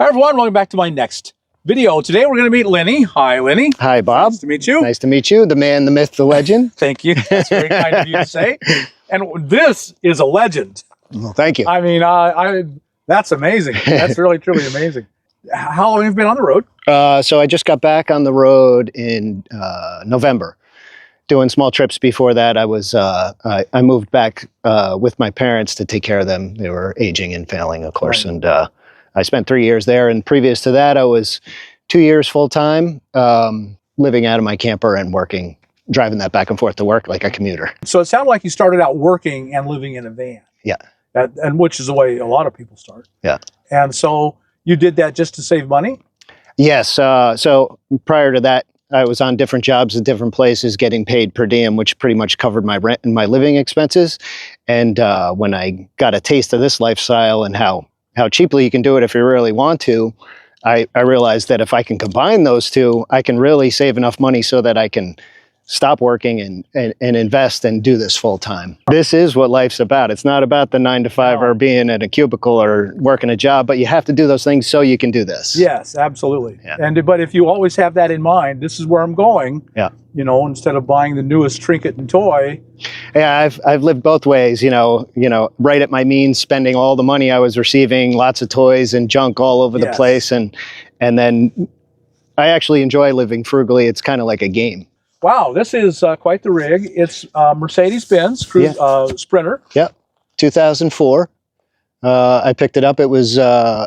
Hi everyone, welcome back to my next video. Today we're going to meet Lenny. Hi Lenny. Hi Bob. Nice to meet you. Nice to meet you, the man, the myth, the legend. Thank you. That's very kind of you to say. And this is a legend. Well, thank you. I mean, that's amazing. That's really, truly amazing. How long have you been on the road? So I just got back on the road in November. Doing small trips before that. I was I moved back with my parents to take care of them. They were aging and failing, of course, right. And I spent 3 years there. And previous to that, I was 2 years full-time, living out of my camper and working, driving that back and forth to work like a commuter. So it sounded like you started out working and living in a van. Yeah. And which is the way a lot of people start. Yeah. And so you did that just to save money? Yes. So prior to that, I was on different jobs at different places getting paid per diem, which pretty much covered my rent and my living expenses. And when I got a taste of this lifestyle and how cheaply you can do it if you really want to, I realized that if I can combine those two, I can really save enough money so that I can stop working and invest and do this full time. This is what life's about. It's not about the 9 to 5 or being at a cubicle or working a job, but you have to do those things so you can do this. Yes, absolutely. Yeah. But if you always have that in mind, this is where I'm going. Yeah. You know, instead of buying the newest trinket and toy. Yeah, I've lived both ways, you know, right at my means, spending all the money I was receiving, lots of toys and junk all over the place. And then I actually enjoy living frugally. It's kind of like a game. Wow, this is quite the rig. It's Mercedes-Benz Sprinter. Yep, 2004. I picked it up. It was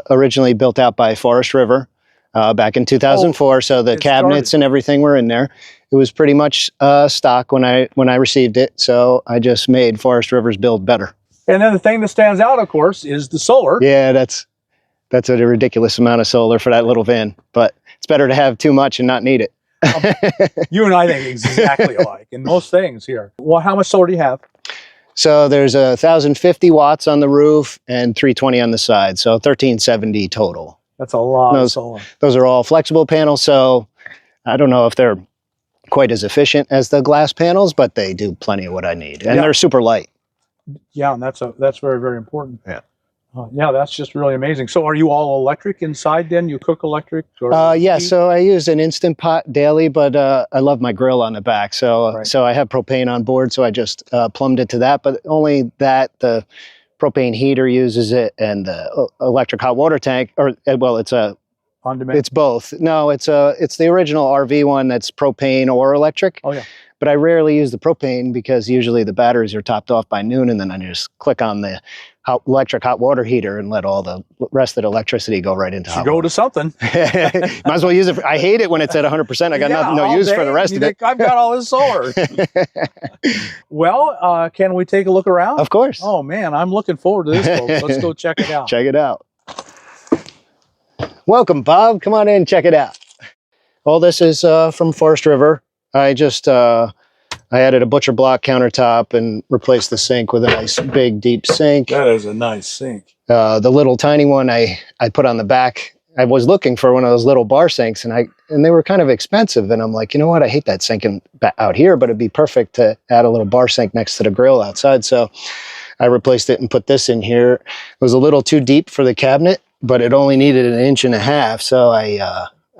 originally built out by Forest River back in 2004. So the cabinets and everything were in there. It was pretty much stock when I received it. So I just made Forest River's build better. And then the thing that stands out, of course, is the solar. Yeah, that's a ridiculous amount of solar for that little van. But it's better to have too much and not need it. You and I think exactly alike in most things here. Well, how much solar do you have? So there's 1,050 watts on the roof and 320 on the side. So 1,370 total. That's a lot of solar. Those are all flexible panels. So I don't know if they're quite as efficient as the glass panels, but they do plenty of what I need. And they're super light. Yeah, and that's very, very important. Yeah. Yeah, that's just really amazing. So are you all electric inside then? You cook electric? Or yeah, so I use an Instant Pot daily, but I love my grill on the back. So so I have propane on board, so I just plumbed it to that. But only that, the propane heater uses it, and the electric hot water tank, or well, it's a on demand. It's both. No, it's the original RV one that's propane or electric. Oh yeah. But I rarely use the propane because usually the batteries are topped off by noon, and then I just click on the electric hot water heater and let all the rest of the electricity go right into hot water. Go to something. Might as well use it. I hate it when it's at 100%. I got no use for the rest of it. I've got all this solar. Well, can we take a look around? Of course. Oh man, I'm looking forward to this, folks. Let's go check it out. Check it out. Welcome, Bob. Come on in, check it out. All this is from Forest River. I just I added a butcher block countertop and replaced the sink with a nice big deep sink. That is a nice sink. The little tiny one I put on the back. I was looking for one of those little bar sinks, and they were kind of expensive. And I'm like, you know what? I hate that sink out here, but it'd be perfect to add a little bar sink next to the grill outside. So I replaced it and put this in here. It was a little too deep for the cabinet, but it only needed 1.5 inches. So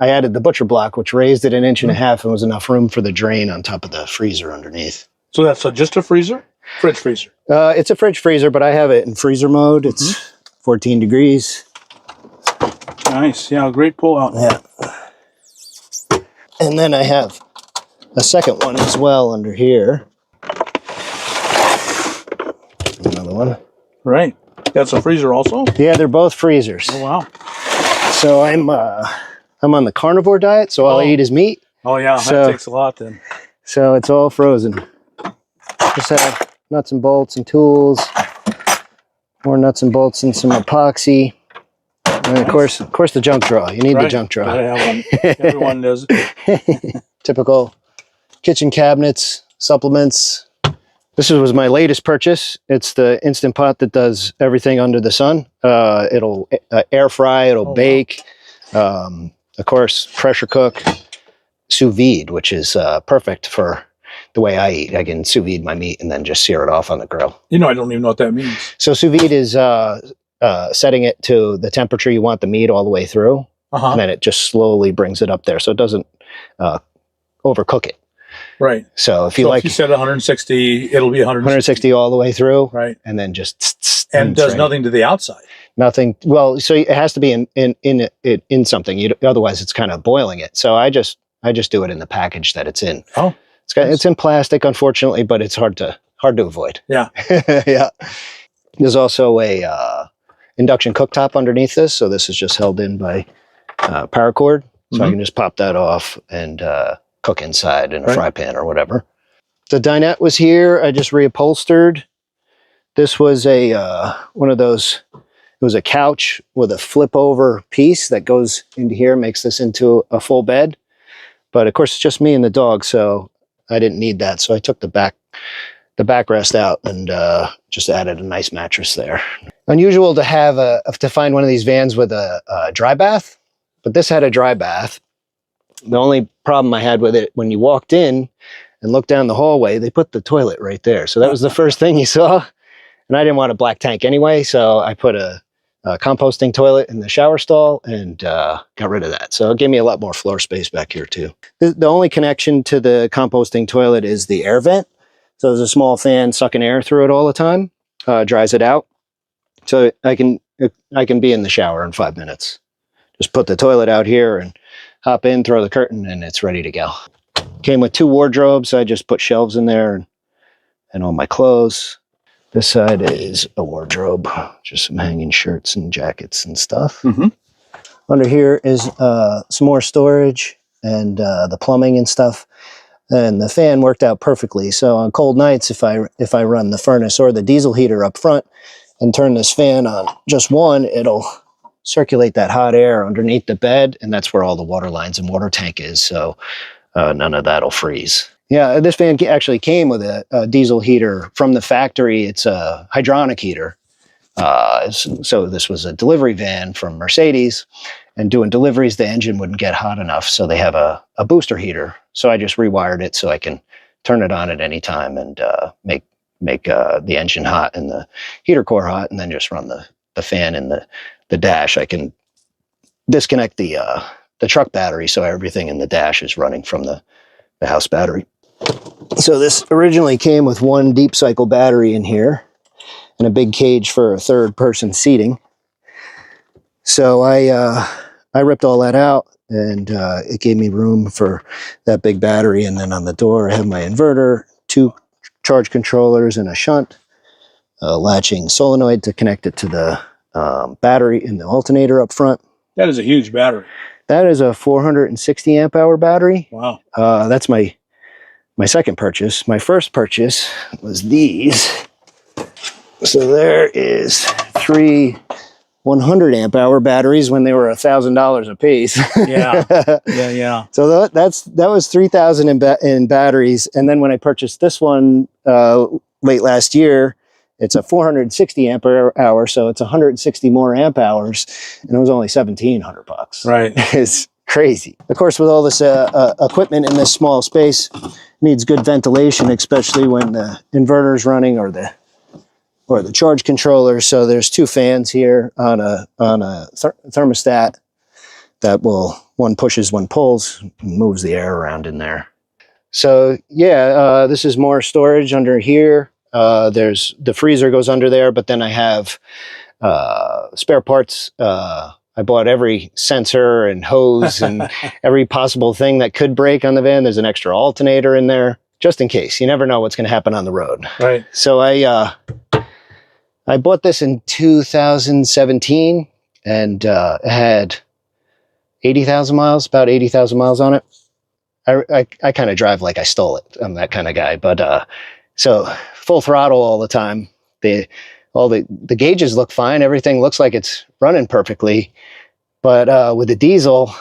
I added the butcher block, which raised it 1.5 inches and was enough room for the drain on top of the freezer underneath. So that's just a freezer? Fridge freezer? It's a fridge freezer, but I have it in freezer mode. It's 14 degrees. Nice. Yeah, great pull out. Yeah. And then I have a second one as well under here. Another one. Right. That's a freezer also? Yeah, they're both freezers. Oh, wow. So I'm on the carnivore diet, so all I eat is meat. Oh yeah, that takes a lot then. So it's all frozen. Just have nuts and bolts and tools, more nuts and bolts and some epoxy. And of course the junk drawer. You need the junk drawer. Gotta have one. Everyone does. Typical kitchen cabinets, supplements. This was my latest purchase. It's the Instant Pot that does everything under the sun. It'll air fry, it'll bake. Wow. Of course, pressure cook, sous vide, which is perfect for the way I eat. I can sous vide my meat and then just sear it off on the grill. You know, I don't even know what that means. So sous vide is setting it to the temperature you want the meat all the way through, and then it just slowly brings it up there, so it doesn't overcook it. Right. So if you if you set 160, it'll be 160 all the way through, right? And then just and does nothing to the outside. Nothing. Well, so it has to be in something. Otherwise, it's kind of boiling it. So I just do it in the package that it's in. Oh, it's in plastic, unfortunately, but it's hard to avoid. Yeah. Yeah. There's also a induction cooktop underneath this, so this is just held in by paracord. So I can just pop that off and cook inside in a fry pan or whatever. The dinette was here. I just reupholstered. This was a one of those. It was a couch with a flip over piece that goes into here, makes this into a full bed. But of course, it's just me and the dog, so I didn't need that. So I took the backrest out and just added a nice mattress there. Unusual to find one of these vans with a dry bath, but this had a dry bath. The only problem I had with it, when you walked in and looked down the hallway, they put the toilet right there. So that was the first thing you saw. And I didn't want a black tank anyway, so I put a composting toilet in the shower stall and got rid of that. So it gave me a lot more floor space back here too. The only connection to the composting toilet is the air vent. So there's a small fan sucking air through it all the time, dries it out. So I can be in the shower in 5 minutes. Just put the toilet out here and hop in, throw the curtain, and it's ready to go. Came with 2 wardrobes. I just put shelves in there and all my clothes. This side is a wardrobe, just some hanging shirts and jackets and stuff. Under here is some more storage and the plumbing and stuff. And the fan worked out perfectly. So on cold nights, if I run the furnace or the diesel heater up front and turn this fan on just one, it'll circulate that hot air underneath the bed, and that's where all the water lines and water tank is. So none of that'll freeze. Yeah, this fan actually came with a diesel heater from the factory. It's a hydronic heater. So this was a delivery van from Mercedes, and doing deliveries, the engine wouldn't get hot enough. So they have a booster heater. So I just rewired it so I can turn it on at any time and make the engine hot and the heater core hot, and then just run the fan in the dash. I can disconnect the truck battery, so everything in the dash is running from the house battery. So this originally came with 1 deep cycle battery in here and a big cage for a 3rd person seating. So I ripped all that out, and it gave me room for that big battery. And then on the door, I have my inverter, 2 charge controllers, and a shunt, latching solenoid to connect it to the battery in the alternator up front. That is a huge battery. That is a 460 amp hour battery. Wow. That's my second purchase. My first purchase was these. So there is 3 100 amp hour batteries when they were $1,000 a piece. Yeah. Yeah. So that was 3,000 in batteries. And then when I purchased this one late last year, it's a 460 amp hour, so it's 160 more amp hours, and it was only $1,700. Right. It's crazy. Of course, with all this equipment in this small space, needs good ventilation, especially when the inverter's running or the charge controller. So there's 2 fans here on a thermostat that one pushes, one pulls, and moves the air around in there. So yeah, this is more storage under here. There's the freezer goes under there, but then I have spare parts. I bought every sensor and hose and every possible thing that could break on the van. There's an extra alternator in there, just in case. You never know what's going to happen on the road. Right. So I bought this in 2017, and it had 80,000 miles, about 80,000 miles on it. I kind of drive like I stole it. I'm that kind of guy. But so full throttle all the time. All the gauges look fine. Everything looks like it's running perfectly. But with the diesel,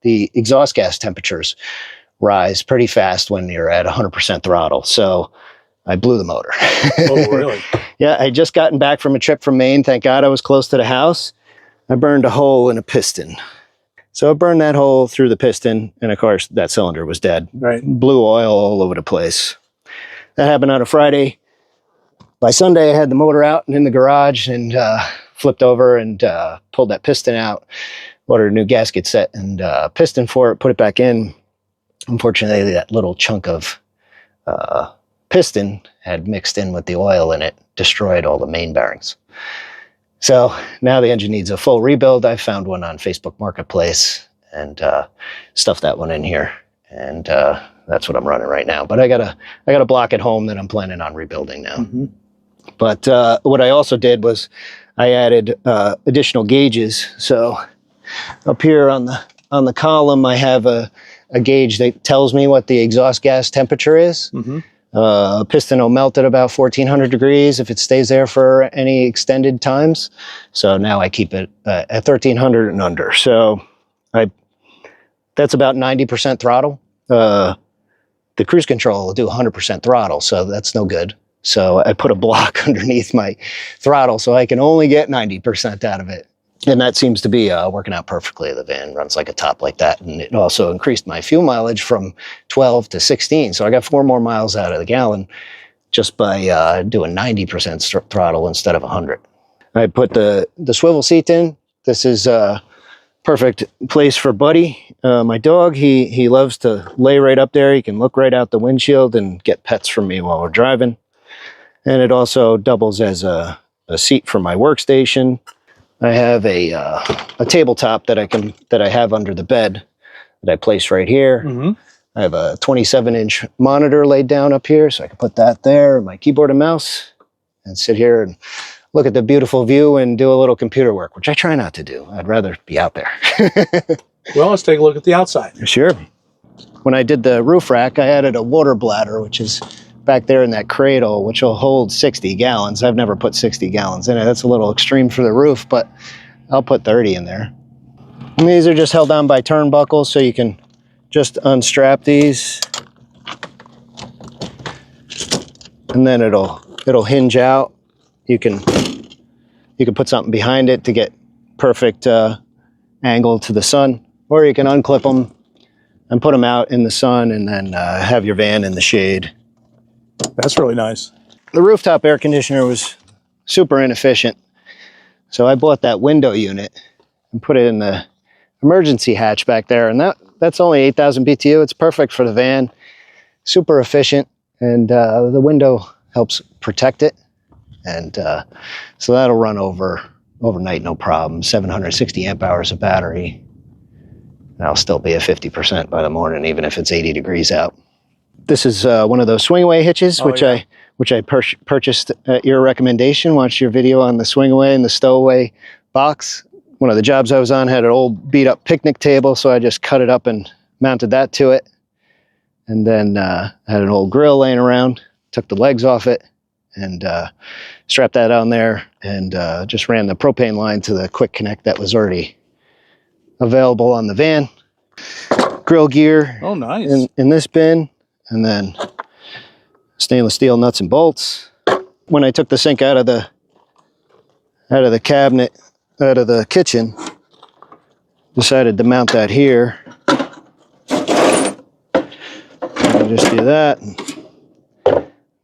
the exhaust gas temperatures rise pretty fast when you're at 100% throttle. So I blew the motor. Oh, really? Yeah, I just gotten back from a trip from Maine. Thank God I was close to the house. I burned a hole in a piston. So I burned that hole through the piston, and of course that cylinder was dead. Right. Blew oil all over the place. That happened on a Friday. By Sunday, I had the motor out and in the garage, and flipped over and pulled that piston out, ordered a new gasket set and piston for it, put it back in. Unfortunately, that little chunk of piston had mixed in with the oil and it destroyed all the main bearings. So now the engine needs a full rebuild. I found one on Facebook Marketplace and stuffed that one in here. And that's what I'm running right now. But I got a block at home that I'm planning on rebuilding now. Mm-hmm. But what I also did was I added additional gauges. So up here on the column, I have a gauge that tells me what the exhaust gas temperature is. Mm-hmm. Piston will melt at about 1400 degrees if it stays there for any extended times. So now I keep it at 1300 and under. So that's about 90% throttle. The cruise control will do 100% throttle, so that's no good. So I put a block underneath my throttle so I can only get 90% out of it. And that seems to be working out perfectly. The van runs like a top like that. And it also increased my fuel mileage from 12 to 16. So I got 4 more miles out of the gallon just by doing 90% throttle instead of 100. I put the swivel seat in. This is a perfect place for Buddy, my dog. He loves to lay right up there. He can look right out the windshield and get pets from me while we're driving. And it also doubles as a seat for my workstation. I have a tabletop that I have under the bed that I place right here. Mm-hmm. I have a 27-inch monitor laid down up here, so I can put that there, my keyboard and mouse, and sit here and look at the beautiful view and do a little computer work, which I try not to do. I'd rather be out there. Well, let's take a look at the outside. Sure. When I did the roof rack, I added a water bladder, which is back there in that cradle, which will hold 60 gallons. I've never put 60 gallons in it. That's a little extreme for the roof, but I'll put 30 in there. And these are just held on by turnbuckles, so you can just unstrap these. And then it'll hinge out. You can put something behind it to get perfect angle to the sun, or you can unclip them and put them out in the sun and then have your van in the shade. That's really nice. The rooftop air conditioner was super inefficient, so I bought that window unit and put it in the emergency hatch back there, and that's only 8,000 BTU. It's perfect for the van, super efficient, and the window helps protect it, and so that'll run overnight no problem. 760 amp hours of battery, and I'll still be at 50% by the morning, even if it's 80 degrees out. This is one of those swing away hitches, which I purchased at your recommendation. Watched your video on the swing away and the stowaway box. One of the jobs I was on had an old beat up picnic table, so I just cut it up and mounted that to it. And then had an old grill laying around, took the legs off it and strapped that on there and just ran the propane line to the quick connect that was already available on the van. Grill gear. Oh, nice. In this bin. And then stainless steel nuts and bolts. When I took the sink out of the cabinet, out of the kitchen, decided to mount that here. And just do that and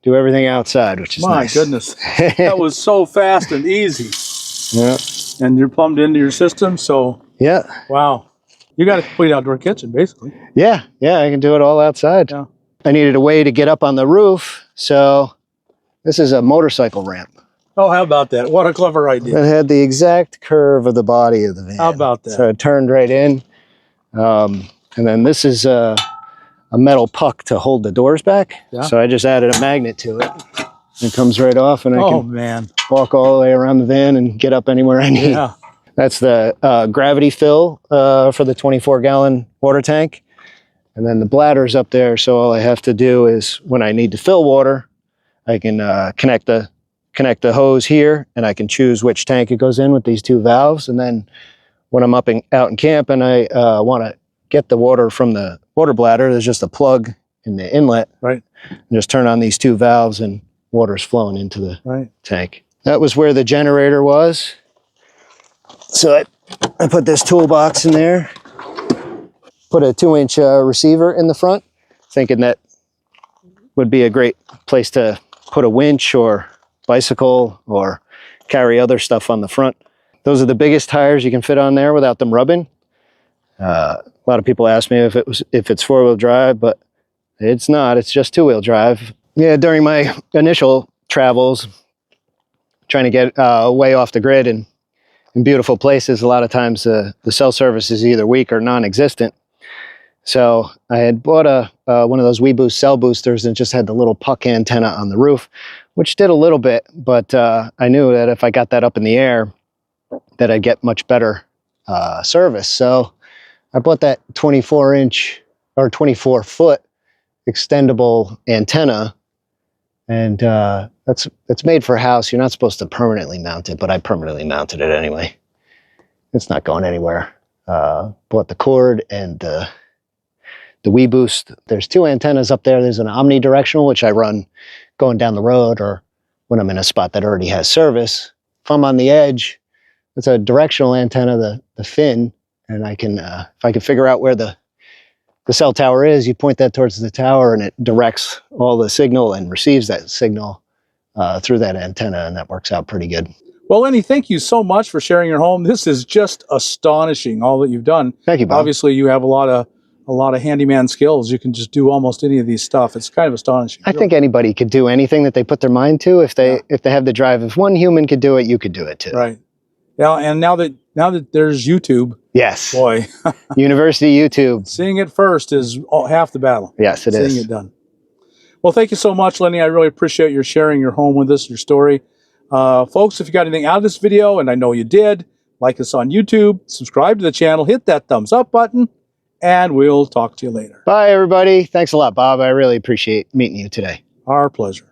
do everything outside, which is nice. My goodness. That was so fast and easy. Yeah. And you're plumbed into your system, so Yeah. wow. You got a complete outdoor kitchen, basically. Yeah, I can do it all outside. Yeah. I needed a way to get up on the roof, so this is a motorcycle ramp. Oh, how about that? What a clever idea. It had the exact curve of the body of the van. How about that? So it turned right in. And then this is a metal puck to hold the doors back. Yeah. So I just added a magnet to it. It comes right off, and I can walk all the way around the van and get up anywhere I need. Yeah. That's the gravity fill for the 24-gallon water tank. And then the bladder's up there, so all I have to do is, when I need to fill water, I can connect the hose here, and I can choose which tank it goes in with these 2 valves. And then when I'm out in camp and I want to get the water from the water bladder, there's just a plug in the inlet. Right. And just turn on these 2 valves, and water's flowing into the tank. That was where the generator was. So I put this toolbox in there. Put a 2-inch receiver in the front, thinking that would be a great place to put a winch or bicycle or carry other stuff on the front. Those are the biggest tires you can fit on there without them rubbing. A lot of people ask me if it's 4-wheel drive, but it's not. It's just 2-wheel drive. Yeah, during my initial travels, trying to get way off the grid and in beautiful places, a lot of times the cell service is either weak or non-existent. So I had bought one of those WeBoost cell boosters and just had the little puck antenna on the roof, which did a little bit, but I knew that if I got that up in the air, that I'd get much better service. So I bought that 24-inch or 24-foot extendable antenna, and that's made for a house. You're not supposed to permanently mount it, but I permanently mounted it anyway. It's not going anywhere. Bought the cord and the WeBoost. There's 2 antennas up there. There's an omnidirectional, which I run going down the road or when I'm in a spot that already has service. If I'm on the edge, it's a directional antenna, the fin, and I can, if I can figure out where the cell tower is, you point that towards the tower and it directs all the signal and receives that signal through that antenna, and that works out pretty good. Well, Lenny, thank you so much for sharing your home. This is just astonishing, all that you've done. Thank you, Bob. Obviously, you have a lot of handyman skills. You can just do almost any of these stuff. It's kind of astonishing. I think anybody could do anything that they put their mind to if they have the drive. If one human could do it, you could do it too. Right. Yeah, and now that there's YouTube, yes, boy, University YouTube, seeing it first is half the battle. Yes, it is. Seeing it done. Well, thank you so much, Lenny. I really appreciate your sharing your home with us, your story. Folks, if you got anything out of this video, and I know you did, like us on YouTube, subscribe to the channel, hit that thumbs up button, and we'll talk to you later. Bye, everybody. Thanks a lot, Bob. I really appreciate meeting you today. Our pleasure.